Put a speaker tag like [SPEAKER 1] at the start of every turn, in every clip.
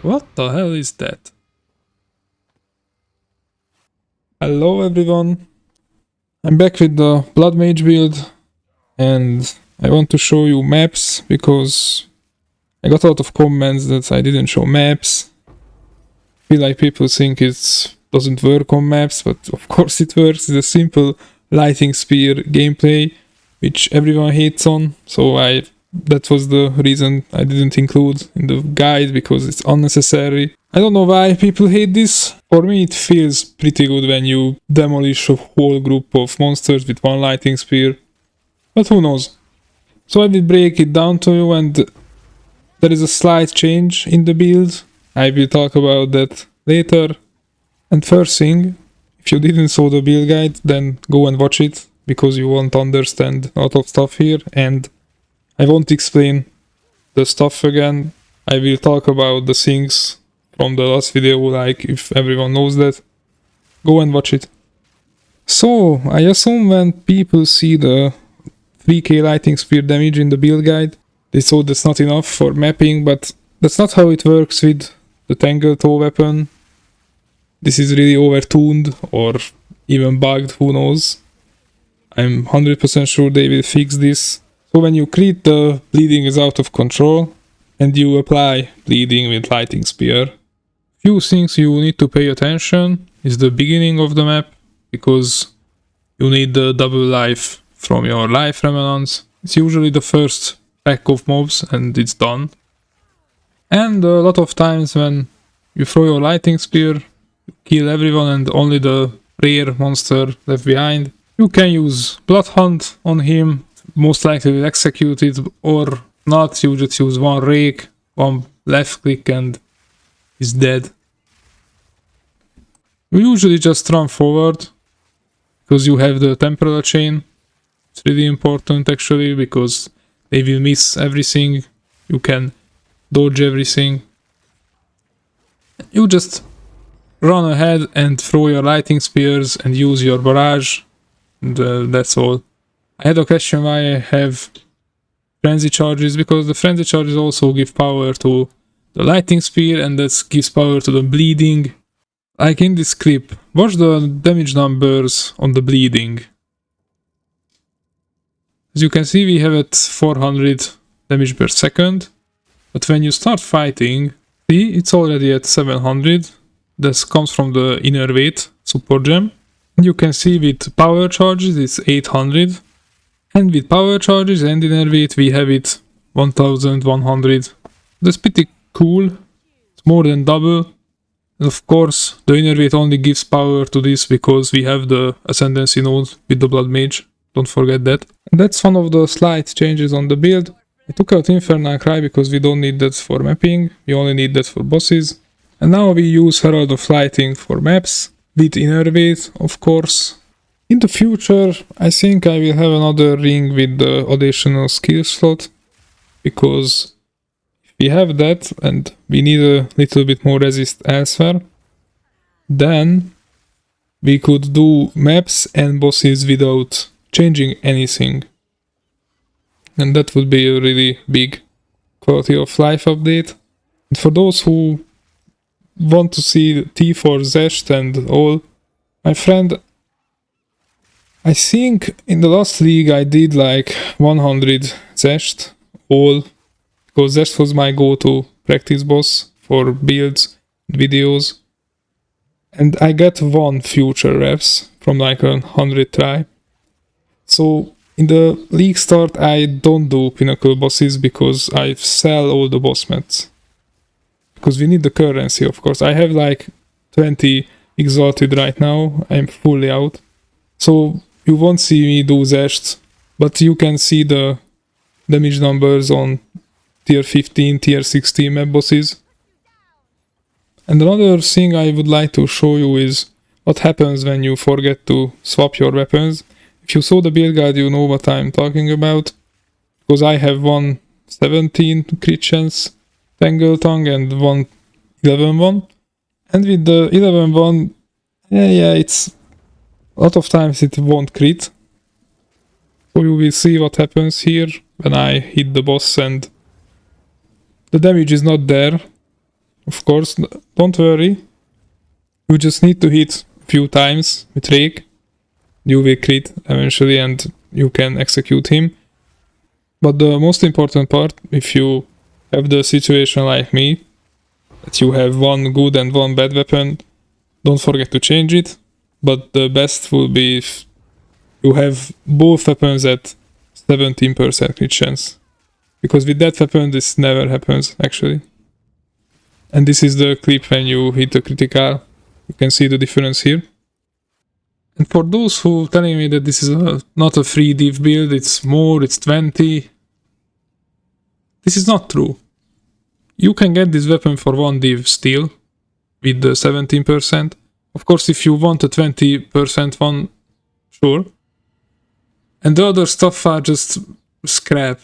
[SPEAKER 1] What the hell is that? Hello everyone, I'm back with the Blood Mage build and I want to show you maps because I got a lot of comments that I didn't show maps. I feel like people think it doesn't work on maps, but of course it works. It's a simple lighting spear gameplay which everyone hates on, so that was the reason I didn't include in the guide, because it's unnecessary. I don't know why people hate this. For me it feels pretty good when you demolish a whole group of monsters with one lighting spear, but who knows. So I will break it down to you, and there is a slight change in the build. I will talk about that later. And first thing, if you didn't saw the build guide, then go and watch it, because you won't understand a lot of stuff here, and I won't explain the stuff again. I will talk about the things from the last video, like if everyone knows that. Go and watch it. So, I assume when people see the 3k lighting spear damage in the build guide, they thought that's not enough for mapping, but that's not how it works with the Tangle Toe weapon. This is really overtuned or even bugged, who knows. I'm 100% sure they will fix this. So when you crit, the bleeding is out of control and you apply bleeding with lighting spear. Few things you need to pay attention is the beginning of the map, because you need the double life from your life remnants. It's usually the first pack of mobs and it's done. And a lot of times when you throw your lighting spear, you kill everyone and only the rare monster left behind. You can use Blood Hunt on him, most likely will execute it, or not, you just use one rake, one left click and he's dead. You usually just run forward, because you have the temporal chain. It's really important actually, because they will miss everything, you can dodge everything. You just run ahead and throw your lighting spears and use your barrage, and that's all. I had a question why I have frenzy charges, because the frenzy charges also give power to the lighting spear, and that gives power to the bleeding. Like in this clip, watch the damage numbers on the bleeding. As you can see, we have at 400 damage per second, but when you start fighting, see, it's already at 700. This comes from the inner weight support gem. And you can see with power charges it's 800. And with power charges and inner weight we have it 1100. That's pretty cool. It's more than double. And of course the inner weight only gives power to this because we have the ascendancy node with the Blood Mage. Don't forget that. And that's one of the slight changes on the build. I took out Infernal Cry because we don't need that for mapping. We only need that for bosses. And now we use Herald of Lighting for maps. With inner weight, of course. In the future, I think I will have another ring with the additional skill slot, because if we have that and we need a little bit more resist elsewhere, then we could do maps and bosses without changing anything. And that would be a really big quality of life update. And for those who want to see T4 Zest and all, my friend, I think in the last league I did like 100 Zest all, because Zest was my go-to practice boss for builds, videos, and I got 1 future reps from like 100 try. So in the league start I don't do pinnacle bosses because I sell all the boss mats. Because we need the currency, of course. I have like 20 exalted right now. I'm fully out. So you won't see me do Zest, but you can see the damage numbers on tier 15, tier 16 map bosses. And another thing I would like to show you is what happens when you forget to swap your weapons. If you saw the build guide, you know what I'm talking about. Because I have 117 crit chance Tangle Tongue and 11-1. And with the 11-1, yeah, it's a lot of times it won't crit. So you will see what happens here when I hit the boss and the damage is not there. Of course, don't worry. You just need to hit a few times with Rake. You will crit eventually and you can execute him. But the most important part, if you have the situation like me, that you have one good and one bad weapon, don't forget to change it. But the best will be if you have both weapons at 17% crit chance. Because with that weapon this never happens actually. And this is the clip when you hit the critical. You can see the difference here. And for those who telling me that this is not a free div build, it's more, it's 20. This is not true. You can get this weapon for 1 div still, with the 17%. Of course, if you want a 20% one, sure. And the other stuff are just scrap.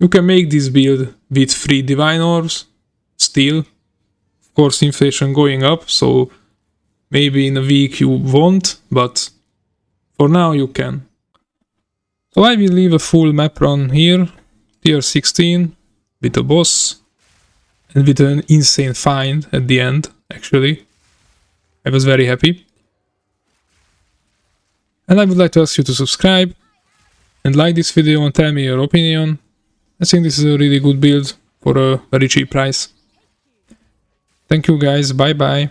[SPEAKER 1] You can make this build with free divine orbs, still. Of course, inflation going up, so maybe in a week you won't, but for now you can. So I will leave a full map run here, tier 16, with a boss, and with an insane find at the end, actually. I was very happy. And I would like to ask you to subscribe, and like this video and tell me your opinion. I think this is a really good build for a very cheap price. Thank you guys, bye bye.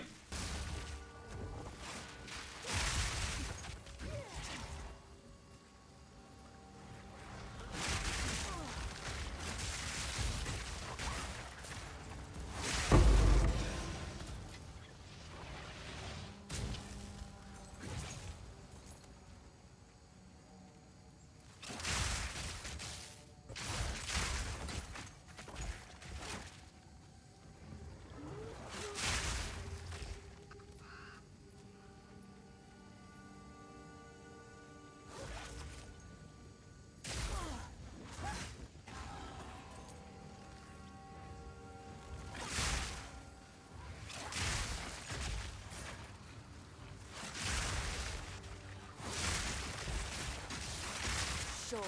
[SPEAKER 2] Show me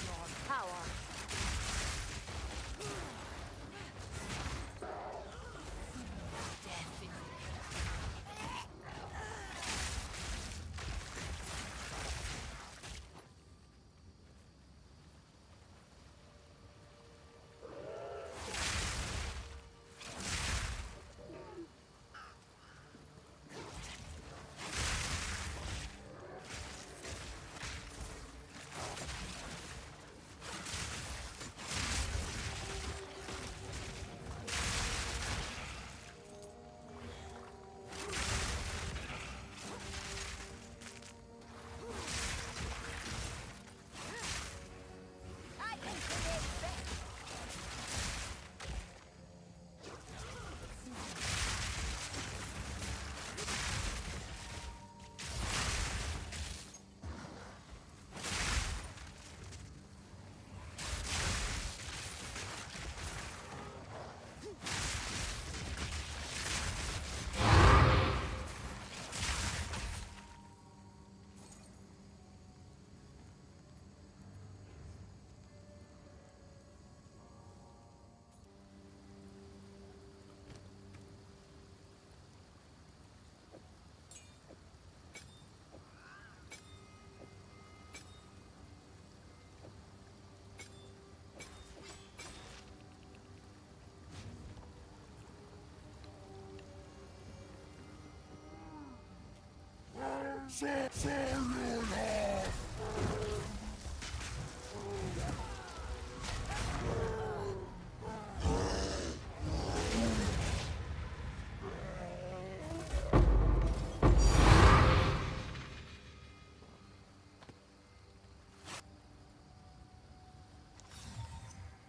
[SPEAKER 2] your power.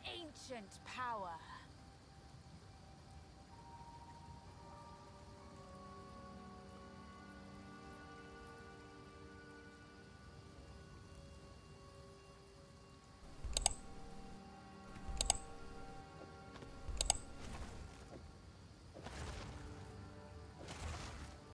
[SPEAKER 2] Ancient power.